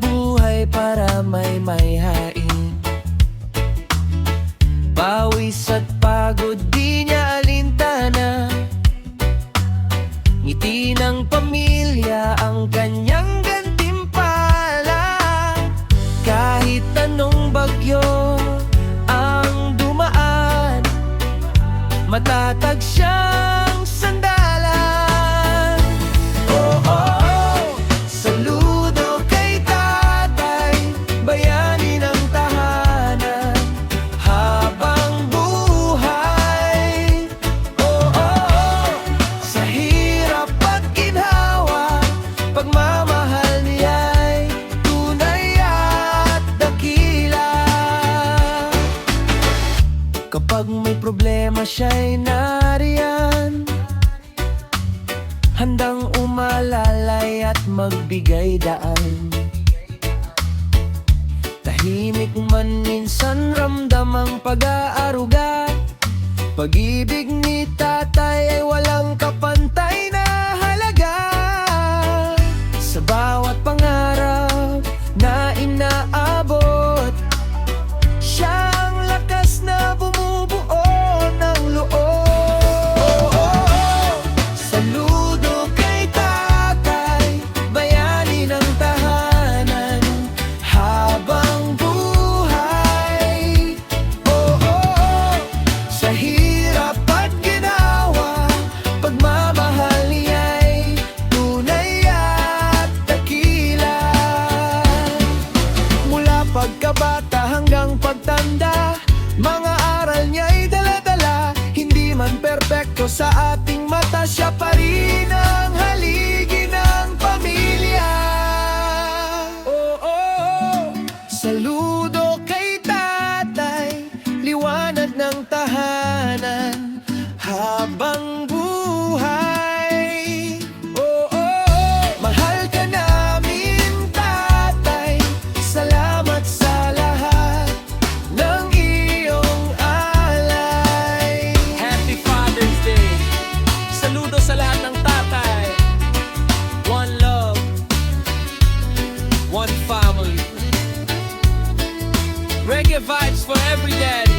buhay para may hain. Pawis at pagod di niya alintana, ngiti ng pamilya ang kanyang gantimpala. Kahit anong bagyo ang dumaan, matatag siyang sandalan. Oh, oh, oh, saludo kay tatay, bayani ng tahanan habang buhay. Oh, oh, oh, sa hirap at ginhawa, pagmamahal niya'y tunay at dakila. Kapag may problema siya'y nariyan, handang umalalay at magbigay daan. Tahimik man minsan ramdam ang pag-aaruga, pag-ibig ni tatay ay walang kapantay na halaga. Sa bawat pangarap na inaabot, siya ang lakas na bumubuo ng loob. Oh, oh, oh, saludo kay tatay, bayani ng tahanan habang buhay. Oh, oh, oh, sa hirap at ginawa, pagmamahal niya'y tunay at dakila. Mula pagkabata hanggang pagtanda, mga aral niya'y dala-dala. Hindi man perpekto sa ating mata, siya pa rin ang haligi ng pamilya. Oh, oh, oh, saludo kay tatay, liwanag ng tahanan habang buhay. Oh, oh, oh, mahal ka namin tatay, salamat sa lahat ng iyong alay. Happy Father's Day! Saludo sa lahat ng tatay. One love, one family. Reggae vibes for every dad.